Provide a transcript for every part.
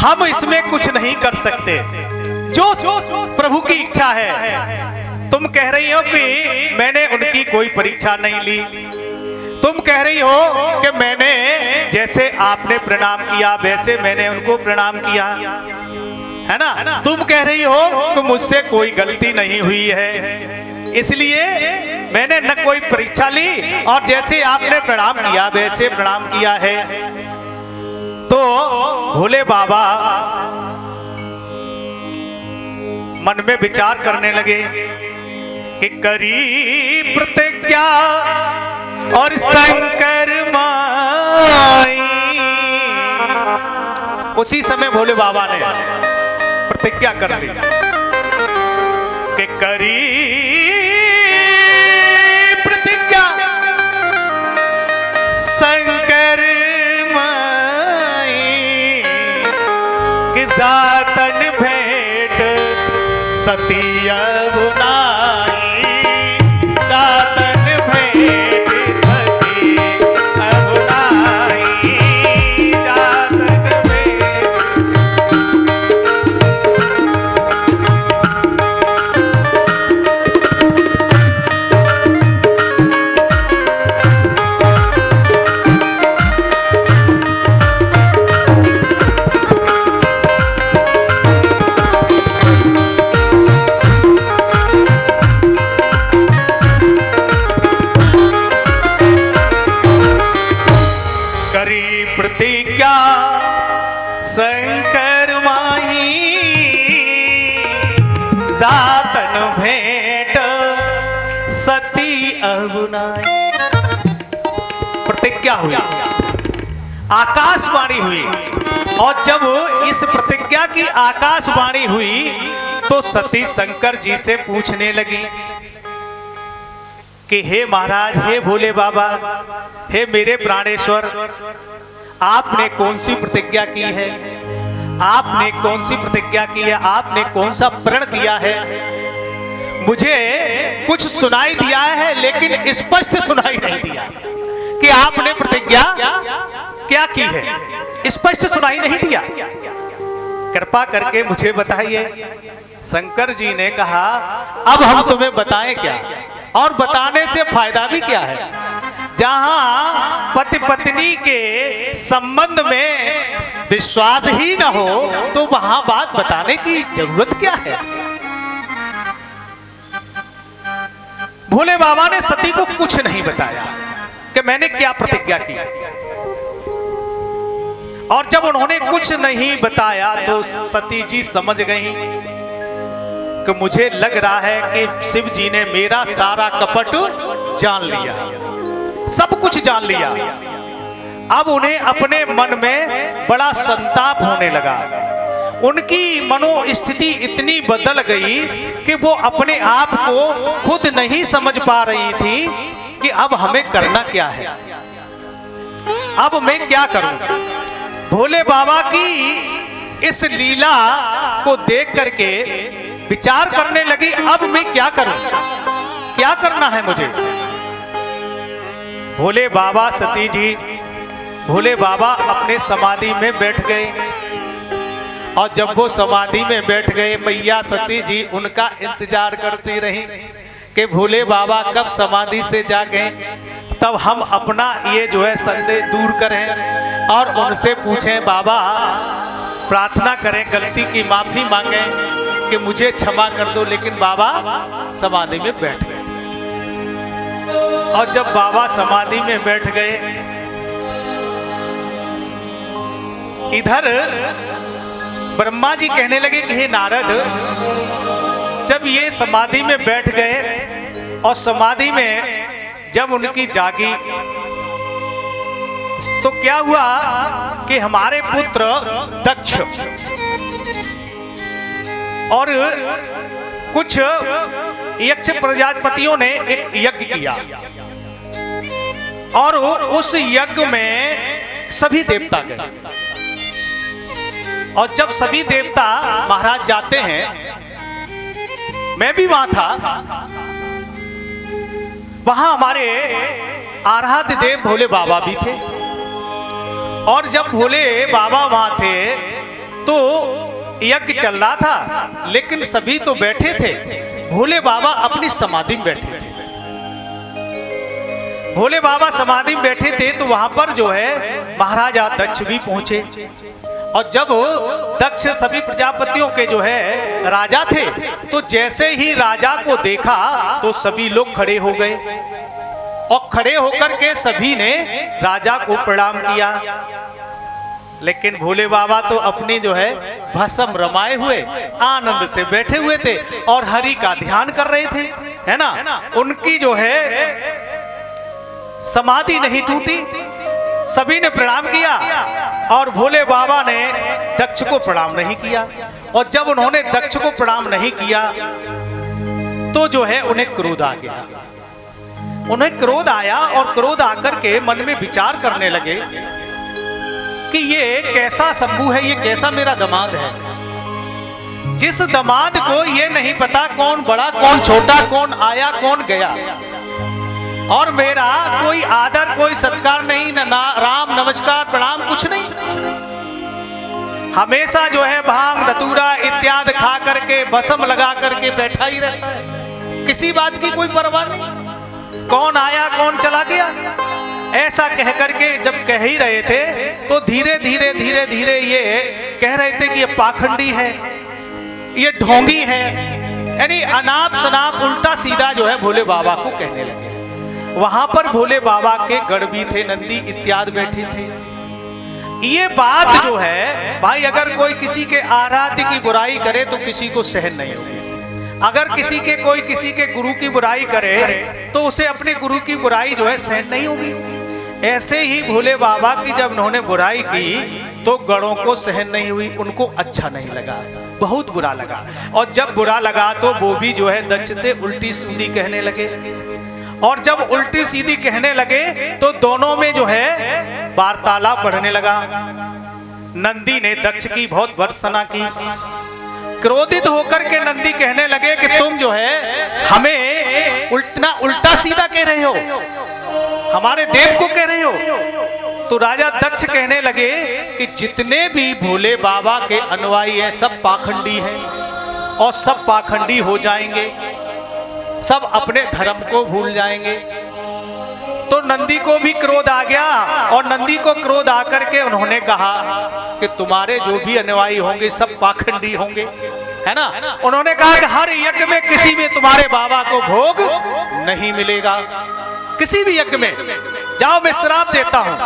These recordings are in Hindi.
हम इसमें कुछ नहीं कर सकते, जो प्रभु की इच्छा है। तुम कह रही हो कि मैंने उनकी कोई परीक्षा नहीं ली, तुम कह रही हो कि मैंने जैसे आपने प्रणाम किया वैसे मैंने उनको प्रणाम किया, है ना। तुम कह रही हो कि मुझसे कोई गलती नहीं हुई है, इसलिए मैंने न कोई परीक्षा ली और जैसे आपने प्रणाम किया वैसे प्रणाम किया है। तो भोले बाबा मन में विचार करने लगे कि करी प्रतिज्ञा और शंकर माई। उसी समय भोले बाबा ने प्रतिज्ञा कर ली कि करी प्रतिज्ञा शंकर माई कि जातन भेंट सती अगुनाई। जातन भेंट सती अगुनाई। जातन भेंट। प्रतिज्ञा शंकर माही जातन भेंट सती अगुनाई। प्रतिज्ञा हुई, आकाशवाणी हुई, और जब इस प्रतिज्ञा की आकाशवाणी हुई तो सती शंकर जी से पूछने लगी कि हे महाराज, हे भोले बाबा, हे मेरे प्राणेश्वर, आपने कौन सी प्रतिज्ञा की है? आपने कौन सी प्रतिज्ञा की है? आपने कौन सा प्रण किया है? मुझे कुछ सुनाई दिया है लेकिन स्पष्ट सुनाई नहीं दिया कि आपने प्रतिज्ञा क्या की है। स्पष्ट सुनाई नहीं दिया, कृपा करके मुझे बताइए। शंकर जी ने कहा, अब हम तुम्हें बताएं क्या, और बताने से फायदा भी क्या है? जहां पति पत्नी के संबंध में विश्वास ही न हो तो वहां बात बताने की जरूरत क्या है? भोले बाबा ने सती को कुछ नहीं बताया कि मैंने क्या प्रतिज्ञा की, और जब उन्होंने कुछ नहीं बताया तो सती जी समझ गई कि मुझे लग रहा है कि शिव जी ने मेरा सारा कपट जान लिया, सब कुछ जान लिया। अब उन्हें अपने मन में बड़ा संताप होने लगा। उनकी मनोस्थिति इतनी बदल गई कि वो अपने आप को खुद नहीं समझ पा रही थी कि अब हमें करना क्या है, अब मैं क्या करूं। भोले बाबा की इस लीला को देख करके विचार करने लगी, अब मैं क्या करूं, क्या करना है मुझे। भोले बाबा, सती जी, भोले बाबा अपने समाधि में बैठ गए, और जब वो समाधि में बैठ गए मैया सती जी उनका इंतजार करती रही कि भोले बाबा कब समाधि से जागे, तब हम अपना ये जो है संदेह दूर करें और उनसे पूछें, बाबा प्रार्थना करें, गलती की माफी मांगें कि मुझे क्षमा कर दो। लेकिन बाबा समाधि में बैठ गए, और जब बाबा समाधि में बैठ गए, इधर ब्रह्मा जी कहने लगे कि हे नारद, जब ये समाधि में बैठ गए और समाधि में जब उनकी जागी तो क्या हुआ कि हमारे पुत्र दक्ष और कुछ यक्ष प्रजापतियों ने एक यज्ञ किया, और उस यज्ञ में सभी देवता गए, और जब सभी देवता महाराज जाते हैं, मैं भी वहां था, वहां हमारे आराध्य देव भोले बाबा भी थे। और जब भोले बाबा वहां थे तो यज्ञ चल रहा था, लेकिन सभी तो बैठे थे, भोले बाबा अपनी समाधि में बैठे थे। भोले बाबा समाधि में बैठे थे तो वहां पर जो है महाराजा दक्ष भी पहुंचे। और जब दक्ष सभी प्रजापतियों के जो है राजा थे, तो जैसे ही राजा को देखा तो सभी लोग खड़े हो गए और खड़े होकर के सभी ने राजा को प्रणाम किया। लेकिन भोले बाबा तो अपनी जो है भस्म रमाए हुए आनंद से बैठे हुए थे और हरि का ध्यान कर रहे थे, है ना। उनकी जो है समाधि नहीं टूटी, सभी ने प्रणाम किया और भोले बाबा ने दक्ष को प्रणाम नहीं किया। और जब उन्होंने दक्ष को प्रणाम नहीं किया तो जो है उन्हें क्रोध आ गया। उन्हें क्रोध आया और क्रोध आकर के मन में विचार करने लगे कि ये कैसा शंभू है, ये कैसा मेरा दामाद है, जिस दामाद को ये नहीं पता कौन बड़ा कौन छोटा, कौन आया कौन गया, और मेरा कोई आदर कोई सत्कार नहीं, ना राम नमस्कार प्रणाम कुछ नहीं। हमेशा जो है भांग धतूरा इत्यादि खा करके भस्म लगा करके बैठा ही रहता है, किसी बात की कोई परवाह नहीं, कौन आया कौन चला गया। ऐसा कह करके जब कह ही रहे थे तो धीरे धीरे धीरे धीरे ये कह रहे थे कि ये पाखंडी है, ये ढोंगी है, यानी अनाप शनाप उल्टा सीधा जो है भोले बाबा को कहने लगे। वहां पर भोले बाबा के गढ़ भी थे, नंदी इत्यादि बैठे थे। ये बात जो है भाई, अगर कोई किसी के आराध्य की बुराई करे तो किसी को सहन नहीं होगी। अगर कोई किसी के गुरु की बुराई करे तो उसे अपने गुरु की बुराई जो है सहन नहीं होगी। ऐसे ही भोले बाबा की जब उन्होंने बुराई की तो गणों को सहन नहीं हुई, उनको अच्छा नहीं लगा, बहुत बुरा लगा। और जब बुरा लगा तो वो भी जो है दक्ष से उल्टी सीधी कहने लगे। और जब उल्टी सीधी कहने लगे तो दोनों में जो है वार्तालाप बढ़ने लगा। नंदी ने दक्ष की बहुत भर्त्सना की। क्रोधित होकर के नंदी कहने लगे कि तुम जो है हमें उल्टा सीधा कह रहे हो, हमारे देव को कह रहे हो। तो राजा दक्ष कहने लगे कि जितने भी भोले बाबा के अनुयायी हैं सब पाखंडी हैं और सब पाखंडी हो जाएंगे, सब अपने धर्म को भूल जाएंगे। तो नंदी को भी क्रोध आ गया और नंदी को क्रोध आकर के उन्होंने कहा कि तुम्हारे जो भी अनुयायी होंगे सब पाखंडी होंगे, है ना। उन्होंने कहा कि हर यज्ञ में किसी भी तुम्हारे बाबा को भोग नहीं मिलेगा, किसी भी यज्ञ में जाओ, मैं श्राप देता हूं।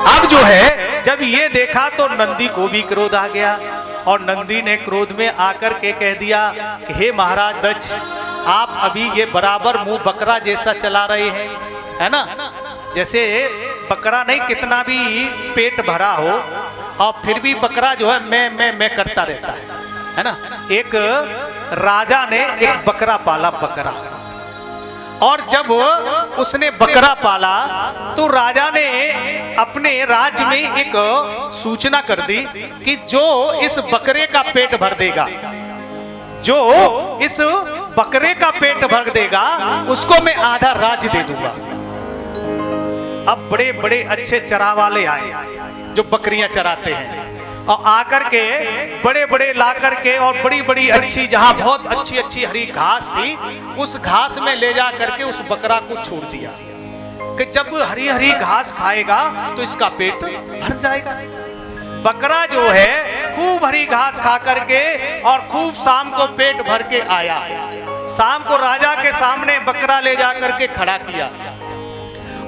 अब जो है जब ये देखा तो नंदी को भी क्रोध आ गया और नंदी ने क्रोध में आकर के कह दिया कि हे महाराज दक्ष, आप अभी ये बराबर मुंह बकरा जैसा चला रहे हैं, है ना। जैसे बकरा नहीं, कितना भी पेट भरा हो और फिर भी बकरा जो है मैं करता रहता है ना। एक राजा ने एक बकरा पाला, बकरा, और जब उसने बकरा पाला तो राजा ने अपने राज्य में एक सूचना कर दी कि जो इस बकरे का पेट भर देगा, जो इस बकरे का पेट भर देगा उसको मैं आधा राज्य दे दूंगा। अब बड़े बड़े अच्छे चरा वाले आए जो बकरियां चराते हैं और आकर के बड़े बड़े ला करके और बड़ी बड़ी अच्छी, जहां बहुत अच्छी अच्छी हरी घास थी, उस घास में ले जा करके उस बकरा को छोड़ दिया कि जब हरी हरी घास खाएगा तो इसका पेट भर जाएगा। बकरा जो है खूब हरी घास खा करके और खूब शाम को पेट भर के आया। शाम को राजा के सामने बकरा ले जा करके खड़ा किया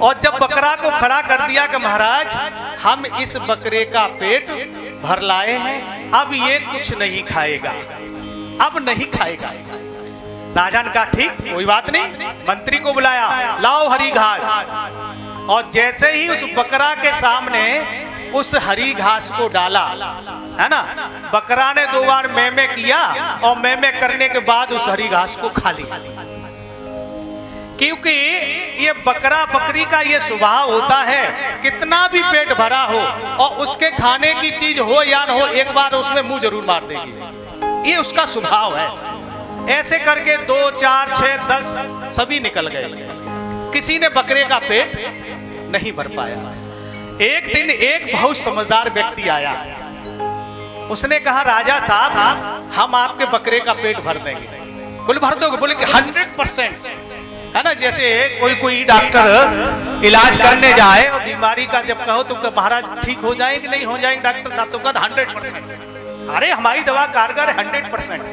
और जब बकरा को खड़ा कर दिया कि महाराज हम इस बकरे का पेट भर लाए हैं, अब ये कुछ नहीं खाएगा, अब नहीं खाएगा। राजा ने कहा ठीक, कोई बात नहीं। मंत्री को बुलाया, लाओ हरी घास, और जैसे ही उस बकरा के सामने उस हरी घास को डाला, है ना, बकरा ने 2 बार मैं किया और मैं करने के बाद उस हरी घास को खा लिया। क्योंकि ये बकरा बकरी का ये स्वभाव होता है, कितना भी पेट भरा हो और उसके खाने की चीज हो या न हो, एक बार उसमें मुंह जरूर मार देगी, ये उसका स्वभाव है। ऐसे करके 2, 4, 6, 10 सभी निकल गए, किसी ने बकरे का पेट नहीं भर पाया। एक दिन एक बहुत समझदार व्यक्ति आया, उसने कहा राजा साहब हम आपके बकरे का पेट भर देंगे। बोले भर दोगे? बोले 100%, है ना। जैसे कोई डॉक्टर इलाज करने जाए और बीमारी का जब कहो तो महाराज ठीक हो जाए कि नहीं हो जाएंगे डॉक्टर साहब, तो कहता 100%। अरे हमारी दवा कारगर है 100%,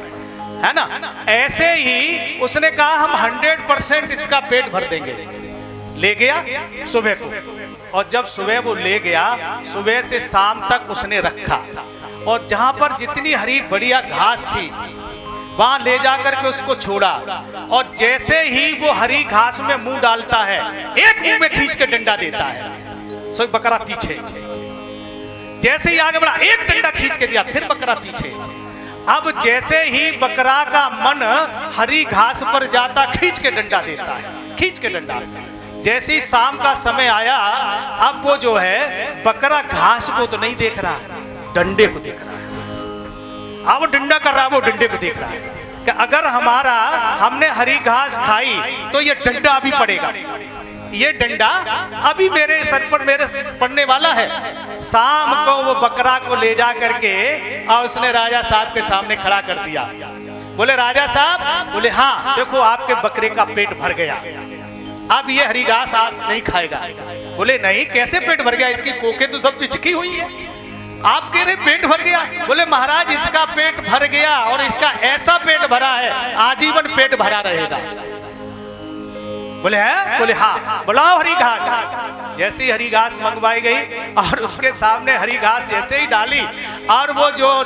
है ना। ऐसे ही उसने कहा हम 100% इसका पेट भर देंगे। ले गया सुबह को, और जब सुबह वो ले गया, सुबह से शाम तक उसने रखा, और जहां पर जितनी हरी बढ़िया घास थी वहां ले जाकर के उसको छोड़ा, और जैसे ही वो हरी घास में मुंह डालता है, एक मुंह में खींच के डंडा देता है। सो बकरा पीछे, जैसे ही आगे बढ़ा एक डंडा खींच के दिया, फिर बकरा पीछे। अब जैसे ही बकरा का मन हरी घास पर जाता, खींच के डंडा देता है, खींच के डंडा। जैसे ही शाम का समय आया, अब वो जो है बकरा घास को तो नहीं देख रहा, डंडे को देख रहा है। अब वो डंडा कर रहा है, वो डंडे को देख रहा है कि अगर हमने हरी घास खाई तो ये डंडा अभी पड़ेगा, ये डंडा अभी मेरे सर पर मेरे पड़ने वाला है। शाम को वो बकरा को ले जा करके और उसने राजा साहब के सामने खड़ा कर दिया। बोले राजा साहब, बोले हाँ देखो आपके बकरे का पेट भर गया, अब ये हरी घास आज नहीं खाएगा। बोले नहीं, कैसे पेट भर गया? इसकी कोखें तो सब पिचकी हुई है, आप कह रहे पेट भर गया। बोले महाराज इसका पेट भर गया, और इसका ऐसा पेट भरा है आजीवन पेट भरा रहेगा। बोले है? बोले हाँ। बुलाओ हरी घास। जैसे ही हरी घास मंगवाई गई और उसके सामने हरी घास जैसे ही डाली, और वो जो